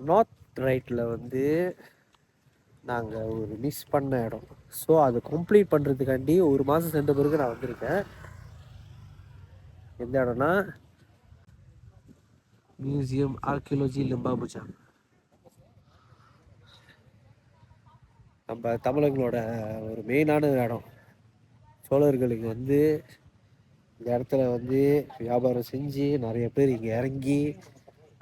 North ரைட்டில் வந்து நாங்கள் ஒரு மிஸ் பண்ண இடம். ஸோ அதை கம்ப்ளீட் பண்ணுறதுக்காண்டி ஒரு மாதம் சென்ற பிறகு நான் வந்திருக்கேன். எந்த இடம்னா மியூசியம் ஆர்கியோலஜி லிம்பாபுஜா. நம்ம தமிழர்களோட ஒரு மெயினான இடம். சோழர்களுக்கு வந்து இந்த இடத்துல வந்து வியாபாரம் செஞ்சு நிறைய பேர் இங்கே இறங்கி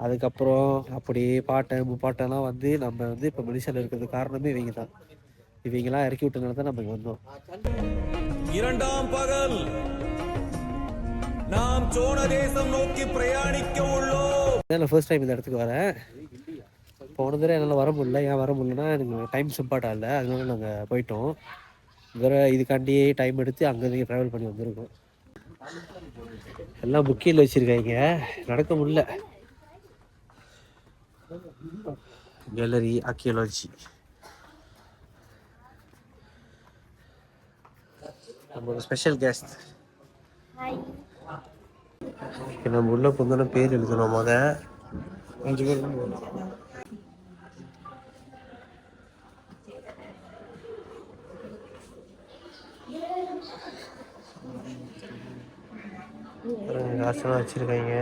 அதுக்கப்புறம் அப்படியே பாட்டை முப்பாட்டெல்லாம் வந்து நம்ம வந்து இப்போ மனுஷன் இருக்கிறது காரணமே இவங்க தான். இவங்கெல்லாம் இறக்கி விட்டனால தான் நம்ம இங்கே வந்தோம். இரண்டாம் பகல் நாம் சோழ தேசம் நோக்கி பிரயாணிக்க உள்ளோம். நான் ஃபர்ஸ்ட் டைம் இந்த இடத்துக்கு வரேன். போன தடவை என்னால் வர முடியல. ஏன் வர முடியலன்னா எனக்கு டைம் சிம்பார்ட்டாக இல்லை, அதனால நாங்கள் போயிட்டோம். வேறு இதுக்காண்டியே டைம் எடுத்து அங்கேருந்து ட்ராவல் பண்ணி வந்திருக்கோம். எல்லாம் புக்கில் வச்சுருக்காங்க, நடக்க முடியல. Gallery archaeology. நம்மளோட ஸ்பெஷல் கெஸ்ட். நம்ம உள்ள பொண்ணு பேர் எழுதணும். 5 பேர் காசெல்லாம் வச்சிருக்காங்க.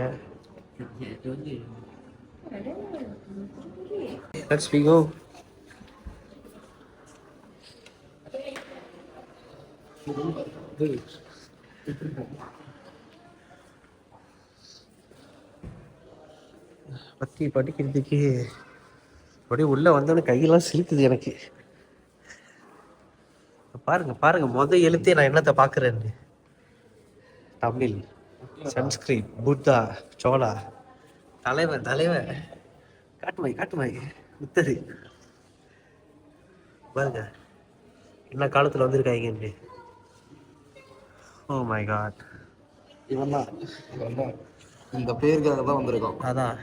Let's we go. பத்தி படிக்கிறதுக்கு அப்படியே உள்ள வந்தோன்னு கையெல்லாம் சிரிக்குது எனக்கு. பாருங்க பாருங்க, எழுத்தே நான் என்னத்தை பார்க்குறேன்னு. தமிழ், சன்ஸ்கிரிட், புத்தா, சோழா, தலைவன் காட்டுமாய் புத்தரு. பாருங்க என்ன காலத்தில் வந்திருக்காங்க. Oh my God. இவன் தான் இந்த பேருக்காக தான் வந்திருக்கோம். அதான்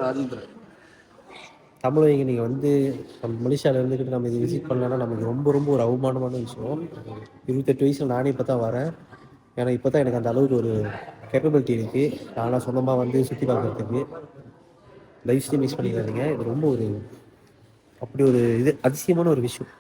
ராஜேந்திரன். தமிழக நீங்கள் வந்து நம்ம மலேசியாவில் இருந்துக்கிட்டு நம்ம இதை விசிட் பண்ணலன்னா நமக்கு ரொம்ப ரொம்ப ஒரு அவமானமான விஷயம். 28 வயசில் நானே இப்போ தான் வரேன். ஏன்னா இப்போ தான் எனக்கு அந்த அளவுக்கு ஒரு கேப்பபிலிட்டி இருக்குது. நானாக சொந்தமாக வந்து சுற்றி பார்க்குறதுக்கு. லைஃப் ஸ்டைல் மிஸ் பண்ணிக்காதீங்க. இது ரொம்ப ஒரு அப்படி ஒரு இது அதிசயமான ஒரு விஷயம்.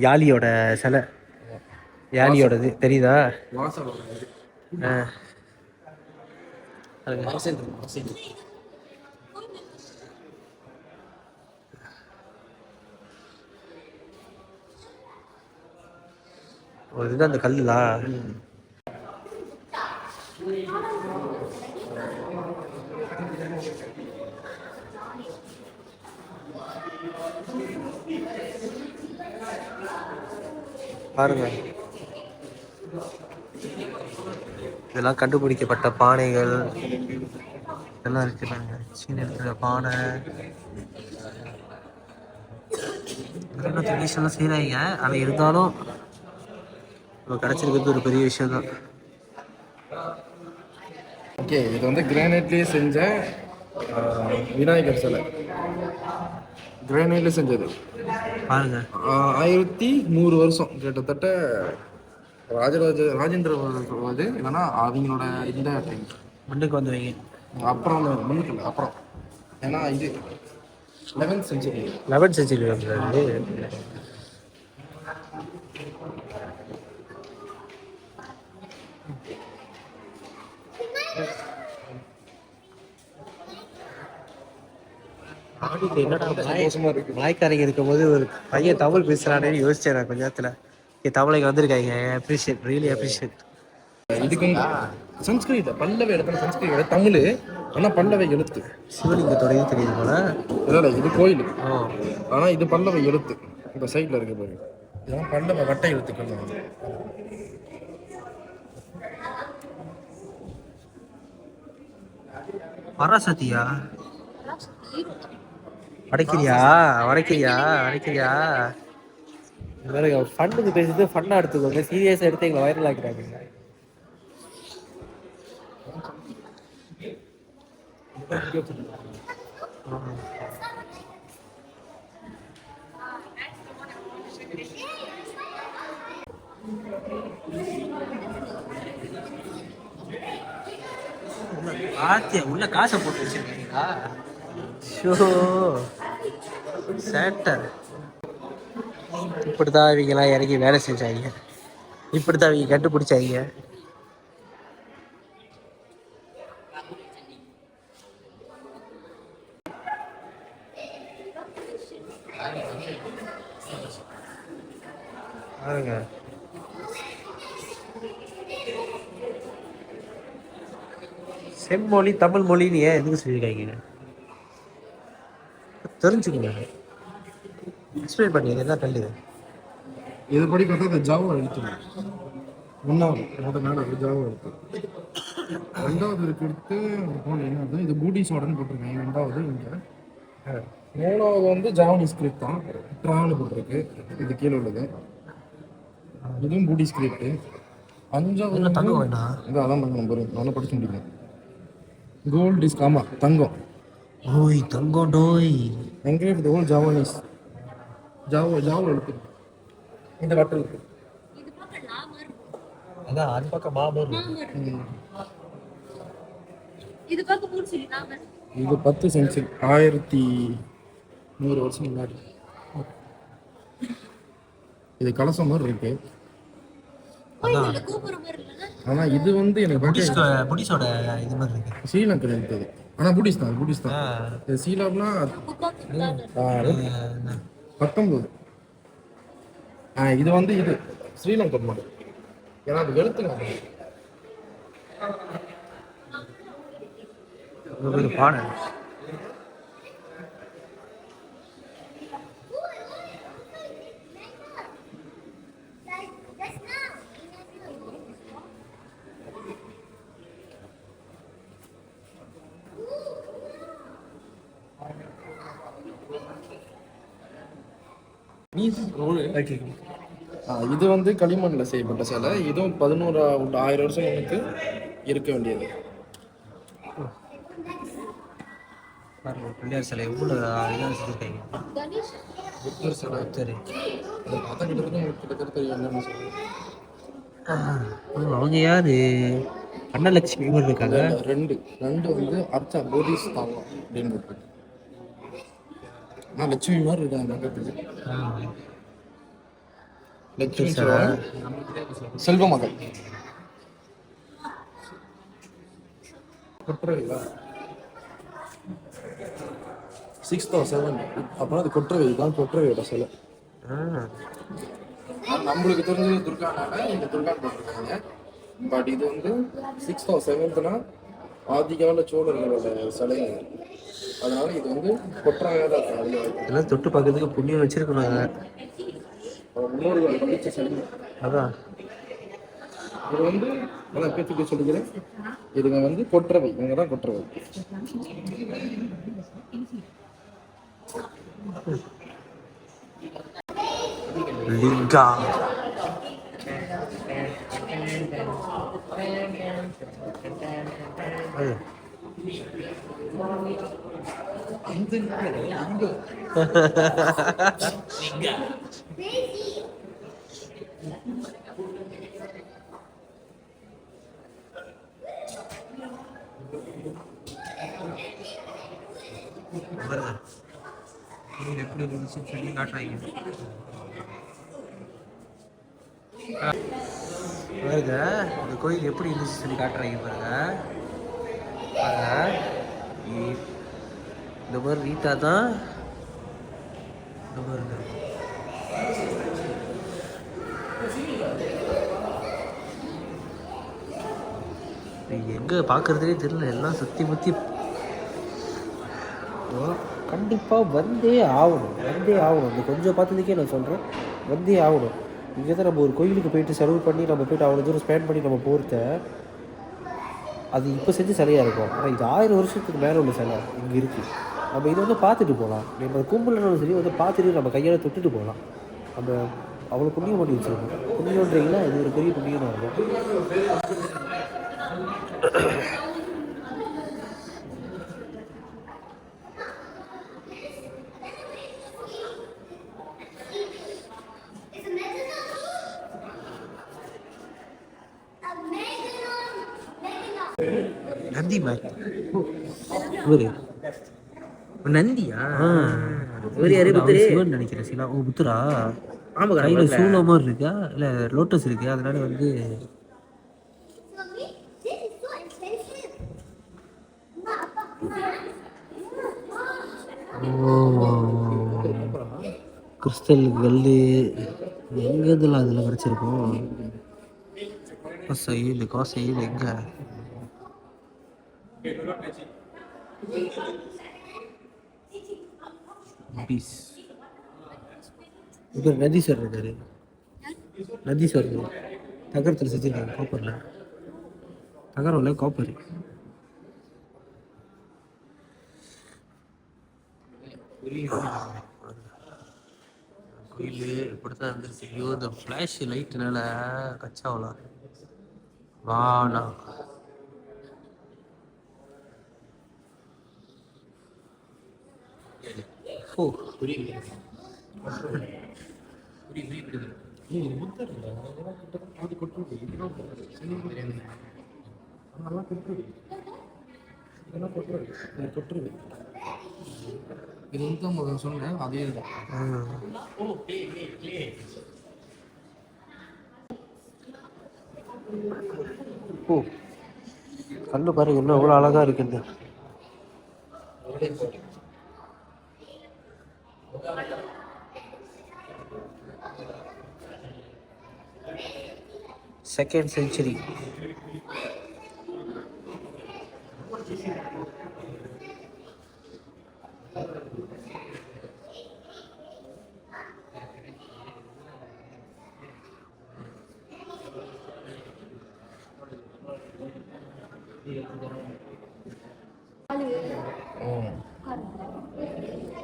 யாலியோட சிலை, யாலியோடது தெரியுதா? இதுதான் அந்த கல்லுலா? பாருங்க, இதெல்லாம் கண்டுபிடிக்கப்பட்ட பானைகள் இதெல்லாம் இருக்கு பாருங்க. சீன இருக்கிற பானை ட்ரெடிஷனலாக செய்கிறாங்க. ஆனால் இருந்தாலும் கிடச்சிருக்கிறது ஒரு பெரிய விஷயம் தான். ஓகே, இது வந்து கிரானைட்லேயே செஞ்ச விநாயகர் சிலை. கிரானைட்ல செஞ்சது பாருங்க. 1100 வருஷம் கிட்டத்தட்ட. ராஜேந்திர வந்து என்னன்னா அவங்களோட இந்த முன்னுக்கு வந்து வைங்க. அப்புறம் முன்னுக்கு இல்லை, அப்புறம் ஏன்னா இது 11th செஞ்சுரி வந்து என்னடா மலைக்காரங்க இருக்கும் போது ஒரு பையன் தமிழ் பேசுறானே யோசிச்சேன் நான் கொஞ்ச நேரத்துல. தமிழுக்கு வந்திருக்காங்க. Really appreciate. இதுக்கு சன்ஸ்கிரிட் பல்லவ இடத்துல சன்ஸ்கிரிட் தமிழ், ஆனா பல்லவ எழுத்து. சிவலிங்கத்தோட இது தெரியுது போல. இல்லை, இது கோயில். ஆனா இது பல்லவ எழுத்து. இந்த சைட்ல இருக்கு பாருங்க, இதெல்லாம் பல்லவ வட்ட எழுத்துக்கள். பராசக்தியா? வடக்கிரியா? ஃபண்டுக்கு பேசிட்டு ஃபண்டா எடுத்துக்கோங்க. சீரியஸா எடுத்து எங்களை வைரல் ஆக்கிறாங்க. பாத்தியா உள்ள காசை போட்டு வச்சிருக்கீங்களா? ஷோ சேட்டர். இப்படிதான் இவங்கெல்லாம் இறங்கி வேலை செஞ்சாங்க. இப்படித்தான் அவங்க கண்டுபிடிச்சாங்க. பாருங்க செம்மொழி தமிழ் மொழின்னு ஏன் எதுக்கு சொல்லியிருக்காங்க தெரிஞ்சுக்கங்க. எக்ஸ்பிளைன் பண்ணீங்க என்ன கல்லுது. இதுபடி பார்த்தா இந்த ஜாவா எடுத்துடும். ஒன்றாவது மேலே ஜாவா எடுத்து 2வது எடுத்து என்னது இது பூட்டிஸோடன்னு போட்டிருக்கேன். 2வது இங்கே 3வது வந்து ஜாவனி ஸ்கிரிப்ட் தான் ட்ரான்னு போட்டிருக்கு. இது கீழே உள்ளது இதுவும் பூட்டி ஸ்கிரிப்ட். 5வது தங்கம் வேணாம் இது அதான் தங்கம் போகிறேன் நல்லா படிக்க முடியல. கோல்ட் இஸ் ஆமாம் தங்கம். ஓய் தங்கம் டோய் engrave the whole Javanese Java எழுத்து இந்த கட்டல் இருக்கு. அதான் அது பக்கம் மாமூர். இது பார்க்க பூச்சி நாம இது 10 சென்ச்சுரி 1100 வருஷம் முன்னாடி. இது கலசம் மாதிரி இருக்கு. கோயில்ல கோபுரம் மாதிரி இல்ல. ஆனா இது வந்து எனக்கு புடிஸோட இது மாதிரி இருக்கு. ஸ்ரீலங்கா இருக்குது. ஆனா புடிஸ் தான் இது சீலாப்னா 19. இது வந்து இது ஸ்ரீலங்கா மாடல். ஏன்னா அது எழுத்துங்க ஒரு பாடம். இது வந்து களிமண்ணில் செய்யப்பட்ட சிலை. இதுவும் 1000 வருஷம் முன்னுக்கு இருக்க வேண்டியது. பிள்ளையார் சிலை எவ்வளோ இதாக செஞ்சுருக்காங்க. புத்தர் சிலை சரி அதை பார்த்தா கிட்டத்தட்ட தெரியும் என்னன்னு சொல்லி. அவங்க யாரு அன்னலட்சுமி மாதிரி இருக்காங்க. 2 வந்து அர்ச்சா போதிஸ் தாங்க அப்படின்னு இருக்கு. ஆனால் லட்சுமி மாதிரி இருக்காங்க பக்கத்துக்கு. லட்சுமி செல்வ மகள் கொற்றவைங்களா 6,007. அப்புறம் அது கொற்றவை தான் கொற்றவையோட சிலை. நம்மளுக்கு தெரிஞ்சது துர்கானால இந்த துர்கான் போட்டிருக்காங்க. பட் இது வந்து 6,007னா ஆதிகால சோழர்களோட சிலை. அதனால இது வந்து கொற்றவையாக தான் இருக்கும். இதெல்லாம் தொட்டு பார்க்கறதுக்கு புண்ணியம் வச்சிருக்கணும். முன்னோர்கள் படித்த சிலை அதான் இது வந்து அதான் பேச்சுக்கு சொல்லிக்கிறேன். இதுங்க வந்து கொற்றவை. இவங்க தான் கொற்றவை. லிங்கா எப்படி இருந்துச்சுன்னு சொல்லி காட்டுறாங்க. பாருங்க இந்த கோயில் எப்படி இருந்துச்சு சொல்லி காட்டுறாங்க. பாருங்க இந்த மாதிரி நீட்டாக தான் இந்த மாதிரி எங்கே பார்க்குறதுனே தெரியல. எல்லாம் சுற்றி முற்றி கண்டிப்பாக வந்தே ஆகணும். இந்த கொஞ்சம் பார்த்ததுக்கே நான் சொல்கிறேன் வந்தே ஆகணும். இங்கே தான் நம்ம ஒரு கோயிலுக்கு போயிட்டு செலவு பண்ணி நம்ம போய்ட்டு அவ்வளோ தூரம் ஸ்பெண்ட் பண்ணி நம்ம போகிறத அது இப்போ செஞ்ச சிலையாக இருக்கும். ஆனால் இது 1000 வருஷத்துக்கு மேலே உள்ள சிலை இங்கே இருக்குது. நம்ம இதை வந்து பார்த்துட்டு போகலாம். நம்ம கும்பலனாலும் சரி வந்து பார்த்துட்டு நம்ம கையால் தொட்டுட்டு போகலாம். நம்ம அவ்வளோ புண்ணியம் பண்ணி வச்சுருக்கோம். புண்ணியன்றீங்களா இது ஒரு பெரிய புண்ணியமாக இருக்கும். நந்தி மாதிரி இவரு நந்தியா ஆ இவர் யாரு புத்தரு சிவன் நினைக்கிறேன் சிலா ஓ புத்தரா ஆமா கையில சூள மாதிரி இருக்கா இல்ல லோட்டஸ் இருக்கு அதனால வந்து கிறிஸ்டல் கல்லு எங்க இதெல்லாம் அதில் கிடச்சிருக்கோம் காசையில் எங்க பீஸ் இப்போ நதீஸ்வர் இருக்காரு நதீஸ்வர் தகரத்தில் செஞ்சுருக்காங்க காப்பரில் தகரம் இல்லை காப்பர் கோயில் இப்படித்தான் இருந்துச்சு ஐயோ இந்த ஃப்ளாஷ் லைட்னால கச்சாவலாம் வாண்ணா ஓ இது வந்து முதல்ல சொன்னேன் அதே தான். ஓ கண்ணு பாருங்க இன்னும் எவ்வளோ அழகா இருக்குது செகண்ட் செஞ்சுரி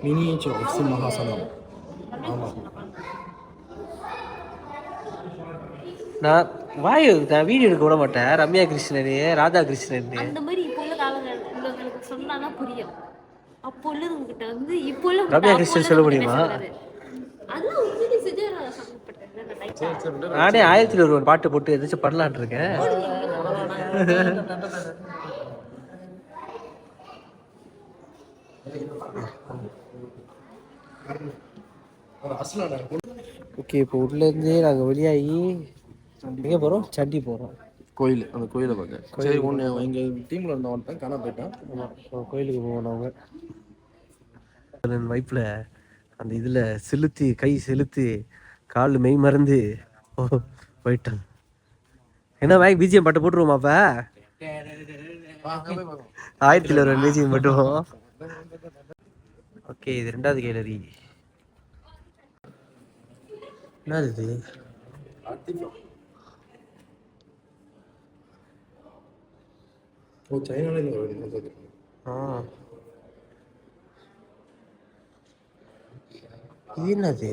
மினியேச்சர் எஃப்சி மகாசனம். ஆமாம் நான் வீடியோ எடுக்க விட மாட்டேன் ரம்யா கிருஷ்ணனு ராதா கிருஷ்ணன் அந்த மாதிரி இப்போ உள்ள காலங்கள் உள்ளவங்களுக்கு சொன்னா புரியும். அப்போ உள்ளவங்கிட்ட வந்து இப்போ உள்ள ரம்யா கிருஷ்ணன் சொல்ல முடியுமா? அதெல்லாம் உண்மையிலே சிஜரா சம்பந்தப்பட்டது. நானே 1001 பாட்டு போட்டு எதாச்சும் பண்ணலான் இருக்கேன். ஓகே இப்போ உள்ளேருந்து நாங்கள் வெளியாகி எங்கே போகிறோம்? சண்டி போகிறோம். கோயில், அந்த கோயிலை பார்க்க. சரி ஒன்று எங்கள் டீமில் இருந்தவன் தான் காண போயிட்டான். ஆமாம் கோயிலுக்கு போவோம் நாங்கள் வைப்பில் அந்த இதில் செலுத்தி கை செலுத்தி கால் மெய் மறந்து போயிட்டான். என்ன வாங்கி பிஜிஎம் பாட்டு போட்டுருவோமாப்பா? 1001 பிஜிஎம் மட்டும். ஓகே இது 2வது கேலரி. என்னது இது? ஓ சைனால ஆ இது என்னது?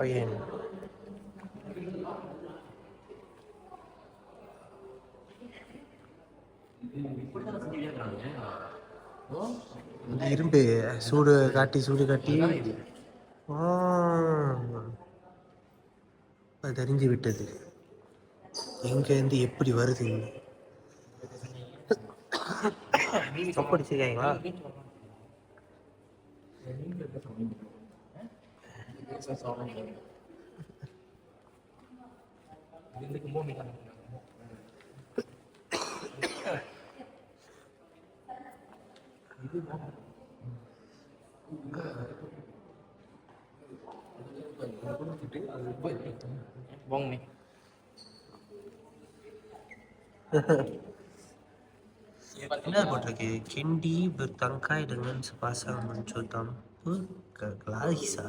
அயன் இரும்பு சூடு காட்டி அது தெரிஞ்சு விட்டது எங்கேருந்து எப்படி வருது. படிச்சிருக்காங்களா? என்ன போட்டிருக்கு? கிண்டி bertangkai dengan sepasang muncul tampu Clarissa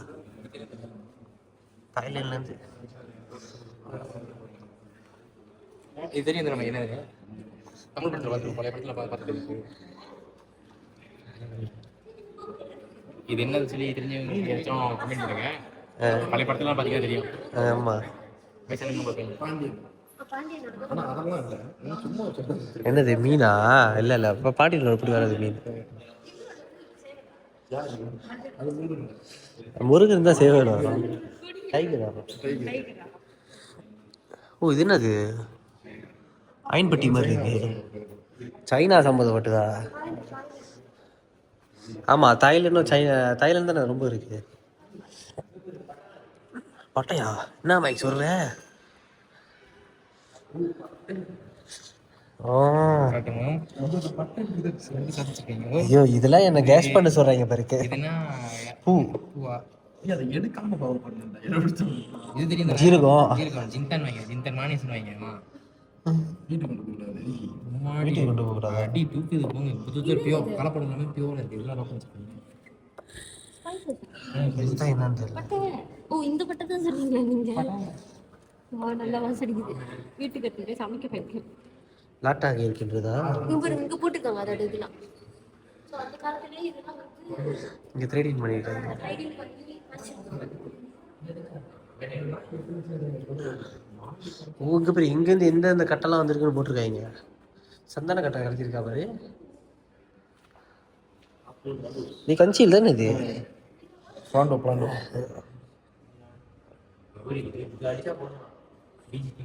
தாய்லாந்துல இருந்து. இது தெரியும் நம்ம என்ன தமிழ் படத்தில் பார்த்து பழைய படத்தில் பார்த்துட்டு இது என்னன்னு சொல்லி தெரிஞ்சவங்க ஏதாச்சும் கமெண்ட் பண்ணுங்க. பழைய படத்துலாம் பார்த்தீங்கன்னா தெரியும். ஆமா வயசானவங்க பார்ப்பீங்க. ஆனா அதெல்லாம் இல்லை, நான் சும்மா சொல்றேன். என்னது மீனா? இல்லை இல்லை, இப்போ பாட்டியில் எப்படி வராது மீன்? அது மூணு முருகன் இருந்தால் சேவல் வரும், டைகர் வரும். ஓ இது என்னது? அயன்பட்டி மாதிரி இருக்கு. சைனா சம்மந்தப்பட்டதா? ஆமாம், தாய்லாந்து தானே ரொம்ப இருக்கு. பட்டையா? என்ன மைக் சொல்ற? ஓ ஐயோ, இதெல்லாம் என்ன கேஷ் பண்ண சொல்றாங்க பாருக்கு. இதுனா பூ பூவா? அதை எடுக்காம பவர் பண்ணேன். என்ன பிடிச்சோம் இது தெரியும். ஜீரகம். ஜீரகம் ஜிந்தன் வைங்க, ஜிந்தன் மானேசன் வைங்கம்மா. வீட்டுக்கு கொண்டு போகக்கூடாது. வீட்டுக்கு கொண்டு போக கூடாதா? அடி தூக்குது போங்க. புது பியோ கலப்படம் எல்லாமே பியோல இருக்கு. இதெல்லாம் பார்க்க வச்சுக்கோங்க. இதுதான் என்னன்னு தெரியல. ஓ இந்த பட்டை தான் சொன்னீங்களா நீங்க? நல்லா வாசடிக்குது. வீட்டுக்கு எடுத்து போய் சமைக்க போயிருக்கேன். லாட்டாக இருக்கின்றதா? இங்க போட்டுருக்காங்க அதோட இதெல்லாம். ஸோ அந்த காலத்துலேயே இதெல்லாம் வந்து இங்கே த்ரீடிங் பண்ணியிருக்காங்க. ரைடிங் பண்ணி வச்சிருக்காங்க. ஓ இங்கே பாரு, இங்கேருந்து எந்தெந்த கட்டெல்லாம் வந்திருக்குன்னு போட்டிருக்காங்க. சந்தான கட்டை கிடச்சிருக்கா பாரு. நீ கஞ்சியில் தானே இது? பிளாண்டோ அடிச்சா போதும். பிஜிபி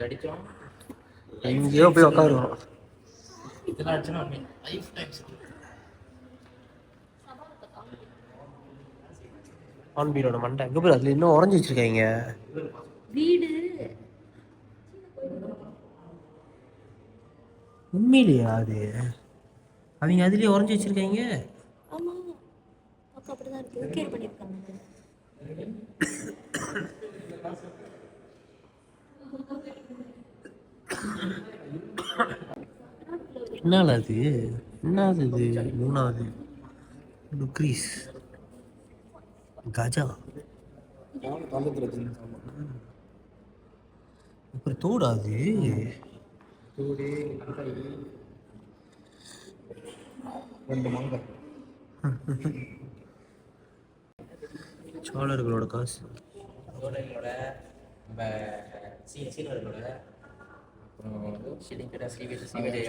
அடிச்சோம். எங்கேயோ போய் உட்காருவோம். இதெல்லாம் அடிச்சோன்னா லைஃப் டைம்ஸ் ஆன்பீரோட மண்டை எங்கே போய் அதில் இன்னும் உறைஞ்சி வச்சிருக்காங்க. வீடு உண்மையிலையா? அது அவங்க அதுலேயே உறைஞ்சி வச்சிருக்காங்க. ஆமா அப்போ அப்படிதான் இருக்கு. கேர் பண்ணியிருக்காங்க. என்னால அது என்னது? இது மூணாவது டுக்ரீஸ் கஜா. அப்புறம் தோடாது ரெண்டு மாங்காய். சோழர்களோட காசு. சோழர்களோட நம்ம சீனர்களோட அப்புறம் ஸ்ரீவிஜய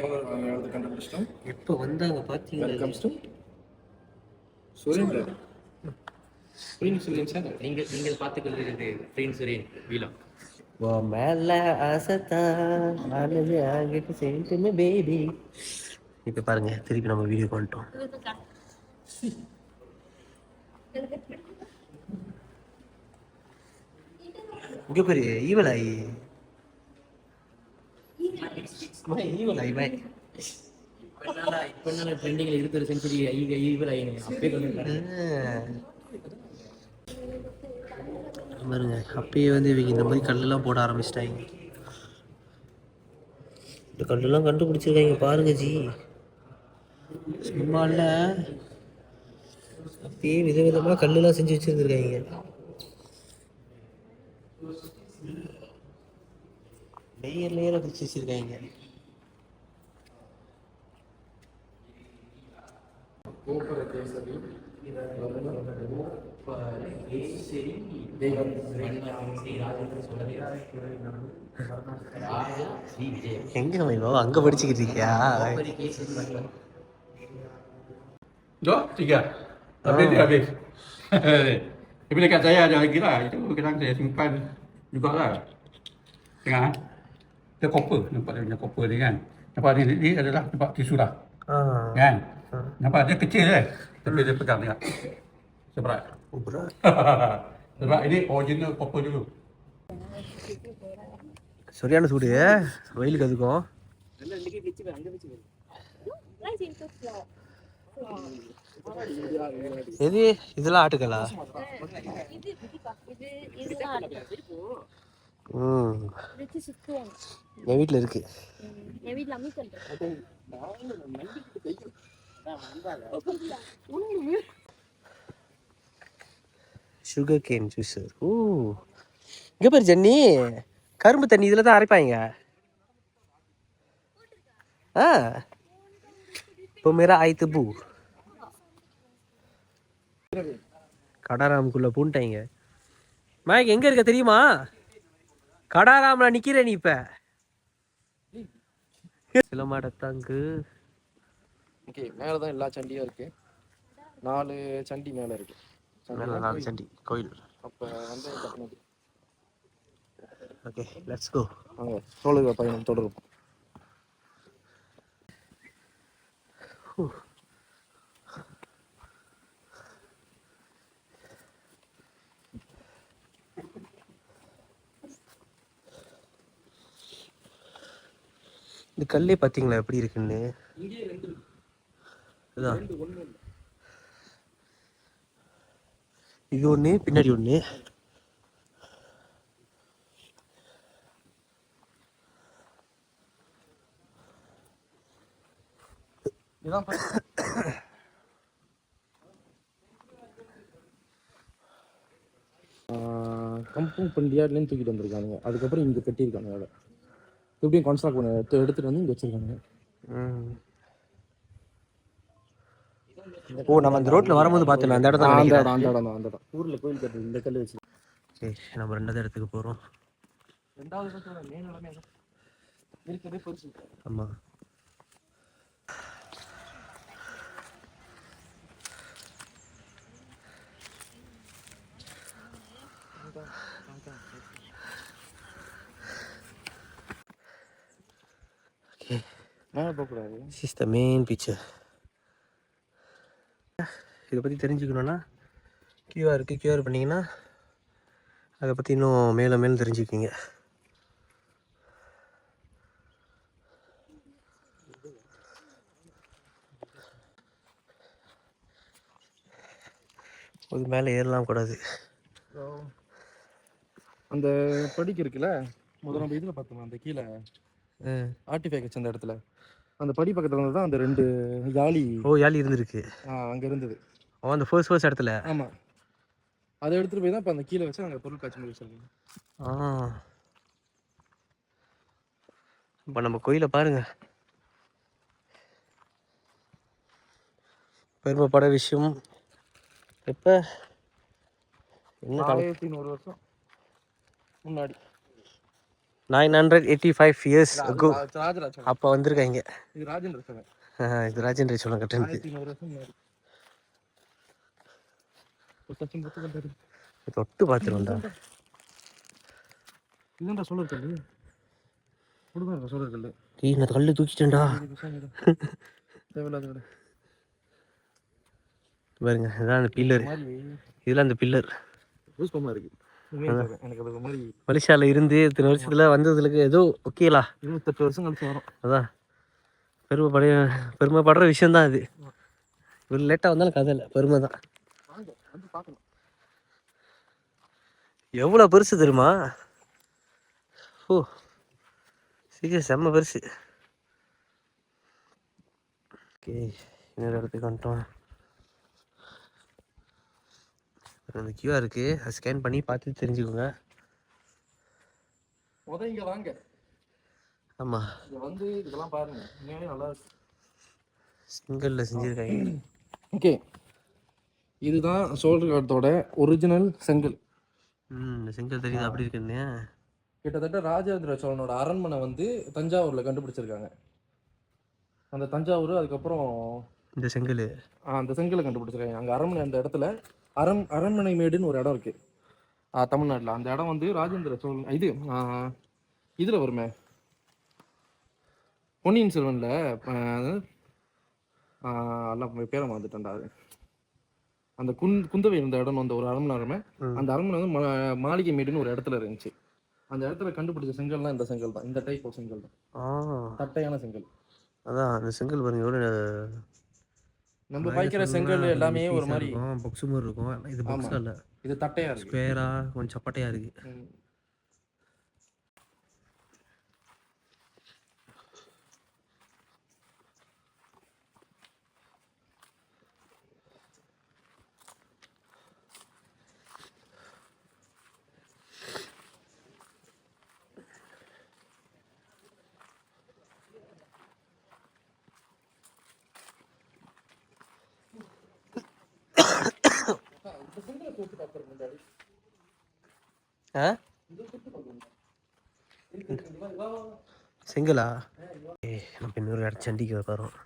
எழுது கண்டுபிடிச்சிட்டோம். எப்போ வந்தாங்க பார்த்தீங்களா? சுரேந்தர் சுரேன் சார், நீங்கள் பார்த்துக்கொள்கிறது ஃப்ரீன் சுரேன் வீலா. ஓ மேல ஆசைத்தான் ஆனது ஆகிட்டு சேர்த்துமே பேபி. இப்போ பாருங்க, திருப்பி நம்ம வீடியோ பண்ணிட்டோம். இங்கே பாரு, ஈவலாயி ஈவலாயி பாய். இப்போ என்ன ட்ரெண்டிங்கில் இருக்கிற செஞ்சுரி ஈவில் ஆகினேன் அப்படியே கொண்டு பாருங்க, அப்பயே வந்து இவங்க இந்த மாதிரி கல்லெல்லாம் போட ஆரம்பிச்சிட்டாங்க. இந்த கல்லெல்லாம் கண்டுபிடிச்சிருக்காங்க பாருங்க ஜி. சும்மா இல்லை, அப்பயே விதவிதமாக கல்லெல்லாம் செஞ்சு வச்சுருந்துருக்காங்க. லேயர் லேயராக பிடிச்சி வச்சுருக்காங்க. எங்க நம்ம அங்க படிச்சுக்கிட்டு இருக்கியா? Tiga. Habis dia habis. Tapi dekat saya ada lagi lah. Itu kadang saya simpan jugalah. Tengah. Dia koper. Nampak dia punya koper ni kan. Nampak ni adalah nampak tisu dah. Kan? Nampak dia kecil je. Tapi dia pegang dia. Seberat. Oh, berat. Sebab ini original koper dulu. சரியான சூடு வெயிலுக்கு அதுக்கும். எது இதெல்லாம் ஆட்டுக்கலா? என் வீட்டில் இருக்கு. Sugar cane juicer. ஓ இங்கே பேர் ஜன்னி, கரும்பு தண்ணி இதில் தான் அரைப்பாங்க. இப்போ மேரா ஆயித்து பூ கடாராமுக்குள்ளே பூண்டாங்க. மேக் எங்கே இருக்க தெரியுமா? கடாராமல நிக்கிற நீ இப்ப சிலமாடத்தாங்கு. ஓகே, மேலே தான் எல்லா சண்டியும் இருக்கு. 4 சண்டி மேலே இருக்கு. மேல 4 சண்டி கோயில். அப்போ வந்து கட்டினது. Okay, let's go. அங்கே சோழர்கள் பயணம் தொடரும். இந்த கல்லே பார்த்தீங்களா எப்படி இருக்குன்னு? அதான் இது ஒன்று, பின்னாடி ஒன்று. இதான் கம்பும் பண்டியாட்லேருந்து தூக்கிட்டு வந்திருக்காங்க. அதுக்கப்புறம் இங்கே கட்டியிருக்காங்க. அதை எப்படியும் கன்ஸ்ட்ரக்ட் பண்ண எடுத்துகிட்டு வந்து இங்கே வச்சுருக்காங்க. ஓ, நம்ம அந்த ரோட்ல வரும்போது பார்த்தோம் அந்த இடம் தான் நினைக்கிறேன். அந்த இடம் ஊரில் கோயில் கட்டு இந்த கல் வச்சு. சரி, நம்ம 2வது இடத்துக்கு போகிறோம். 2வது மெயின் இடமே இருக்கிறதே பெருசு. ஆமாம். மேலே போகக்கூடாது. This is the main picture. இதை பற்றி தெரிஞ்சுக்கணுன்னா கியூஆர் பண்ணிங்கன்னா அதை பற்றி இன்னும் மேலும் தெரிஞ்சுக்கிங்க. அது மேலே ஏறலாம் கூடாது. அந்த படிக்கு இருக்குல்ல, முதல்ல நம்ம இதில் பார்த்தோம் அந்த கீழே ஆர்டிஃபேக்ட்ஸ் அந்த இடத்துல, அந்த படி பக்கத்தில் வந்து தான் அந்த 2 யாழி. ஓ, யாழி இருந்திருக்கு அங்கே இருந்தது. ஓ, அந்த ஃபர்ஸ்ட் இடத்துல. ஆமாம், அதை எடுத்துகிட்டு போய் தான் இப்போ அந்த கீழே வச்சு அங்கே பொருள் காட்சி மாதிரி வச்சுருக்கோம். இப்போ நம்ம கோயிலை பாருங்க. பெருமைப்பட விஷயம். எப்போ என்ன 1100 வருஷம் முன்னாடி, 985 years ago ராஜராஜ அப்போ வந்திருக்காங்க. இது ராஜேந்திர சோழன். இது ராஜேந்திர சோழன் கட்டினது. 1100 வருஷம் முன்னாடி. தொட்டு பார்த்துருவோம்டா. இதுதான்டா சோழர் கல். கொடுங்க சோழர் கல். இந்த கல்லு தூக்கிட்டேன்டா. தேவையில்லாத பாருங்க, இதான் அந்த பில்லர். இதெல்லாம் அந்த பில்லர் இருக்கு. எனக்கு அது மாதிரி மலேசியாவில் இருந்து இத்தனை வருஷத்துல வந்ததுக்கு ஏதோ ஓகேலா 28 வருஷம் கழிச்சு வரும். அதான் பெருமைப்படுற விஷயம்தான் அது. இவ்வளோ லேட்டாக வந்தாலும் கதை இல்லை, பெருமை தான். வந்து பார்க்கணும். எவ்வளோ பெருசு தெரியுமா? ஓ, சீக்கிரம் செம்ம பெருசு. ஓகே, இன்னொரு இடத்துக்கு வந்துட்டோம். அந்த கியூஆர் இருக்கு, அதை ஸ்கேன் பண்ணி பார்த்து தெரிஞ்சுக்கோங்க. இங்கே வாங்க. ஆமாம், இங்கே வந்து இதெல்லாம் பாருங்க, உண்மையாவே நல்லா இருக்கு. சிங்கிளில் செஞ்சுருக்காங்க. ஓகே, இதுதான் சோழர் காலத்தோட ஒரிஜினல் செங்கல். இந்த செங்கல் தெரியுது அப்படி இருக்குன்னு. கிட்டத்தட்ட ராஜேந்திர சோழனோட அரண்மனை வந்து தஞ்சாவூரில் கண்டுபிடிச்சிருக்காங்க. அந்த தஞ்சாவூர் அதுக்கப்புறம் இந்த செங்கல் அந்த செங்கலை கண்டுபிடிச்சிருக்காங்க. அங்கே அரண்மனை அந்த இடத்துல அரண்மனை மேடுன்னு ஒரு இடம் இருக்கு தமிழ்நாட்டில். அந்த இடம் வந்து ராஜேந்திர சோழன் இதில் வருமே, பொன்னியின் செல்வனில் எல்லாம் பேரை மறந்துட்டேன்டா. அது அந்த குந்தவை இருந்த இடம் வந்து ஒரு அரண்மனை. அந்த அரண்மனை வந்து மாளிகை மேடுன்னு ஒரு இடத்துல இருந்துச்சு. அந்த இடத்துல கண்டுபிடிச்ச செங்கல்லாம் இந்த செங்கல் தான். இந்த டைப் ஆஃப் செங்கல் தான், தட்டையான செங்கல். அதான் அந்த செங்கல் பாருங்க, எவ்வளோ நம்ம பாய்க்கிற செங்கல் எல்லாமே ஒரு மாதிரி பாக்ஸ் மாதிரி இருக்கும். இது பாக்ஸா இல்லை, இது தட்டையா இருக்கு, ஸ்கொயரா கொஞ்சம் சப்பட்டையா இருக்கு. செங்கலா? நம்ம இன்னொரு இடம் சண்டிக்கு வரோம்.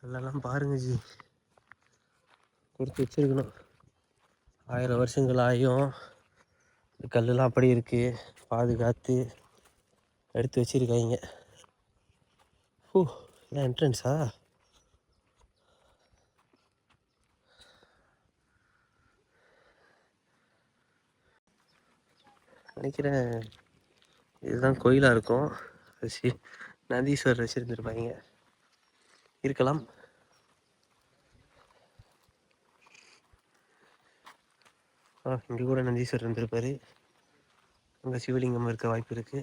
கல்லெல்லாம் பாருங்க ஜி, கொடுத்து வச்சிருக்கணும். 1000 வருஷங்கள் ஆகியும் கல்லெல்லாம் அப்படி இருக்கு, பாதுகாத்து எடுத்து வச்சிருக்காங்க. இதான் என்ட்ரன்ஸா? நினைக்கிறேன் இதுதான் கோயிலாக இருக்கும். நந்தீஸ்வரர் வச்சுருந்துருப்பாங்க, இருக்கலாம். இங்கே கூட நந்தீஸ்வரர் இருந்திருப்பாரு. அங்கே சிவலிங்கம் இருக்க வாய்ப்பு இருக்கு.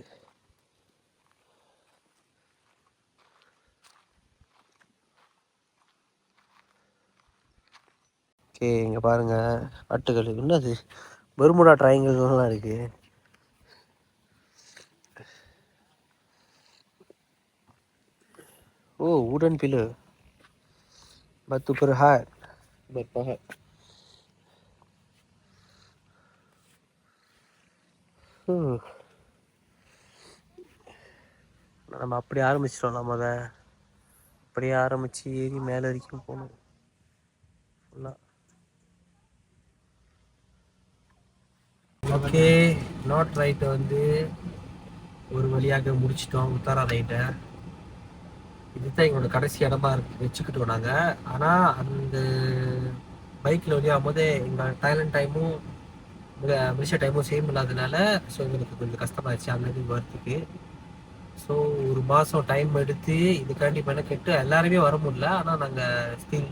ஓகே, இங்கே பாருங்க ஆட்டுக்கல். என்னது பெர்முடா ட்ரையாங்கிள்லாம் இருக்கு. wooden pillar batu perhat berpahat. நம்ம அப்படி ஆரம்பிச்சிட்டோம். நம்ம அதை அப்படியே ஆரம்பித்து ஏறி மேலே வரைக்கும் போகணும். ஓகே, நாட் ரைட்டை வந்து ஒரு வழியாக முடிச்சிட்டோம். உத்தாரா ரைட்டை இதுதான் எங்களோட கடைசி இடமா வச்சுக்கிட்டோம் நாங்கள். ஆனால் அந்த பைக்கில் வழியாகும் போது எங்கள் தைலண்ட் டைமும் மலேசியா டைமும் சேம் இல்லாததுனால ஸோ எங்களுக்கு கொஞ்சம் கஷ்டமாயிடுச்சு அங்கேருந்து வரத்துக்கு. ஸோ ஒரு மாதம் டைம் எடுத்து இதுக்காண்டி மெனக்கெட்டு எல்லாருமே வர முடியல. ஆனால் நாங்கள் ஸ்டில்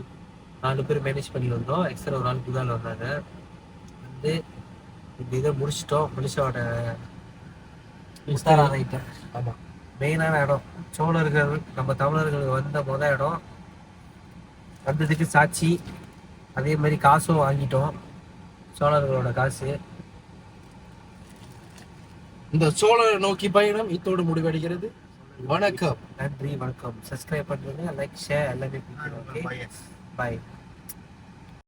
4 பேர் மேனேஜ் பண்ணி வந்தோம். எக்ஸ்ட்ரா ஒரு ஆள் புதால் வந்தாங்க. வந்து இந்த இதை முடிச்சிட்டோம். மலேசியாவோட உத்தாரா ரைட்டை. ஆமாம், மெயினான இடம் சோழர்கள் நம்ம தமிழர்கள் வந்த முதல் இடம். வந்ததுக்கு சாட்சி. அதே மாதிரி காசும் வாங்கிட்டோம், சோழர்களோட காசு. இந்த சோழரை நோக்கி பயணம் இத்தோடு முடிவடைகிறது. வணக்கம், நன்றி, வணக்கம். சப்ஸ்கிரைப் பண்ணுங்க, லைக், ஷேர் எல்லாமே. ஓகே, பாய்.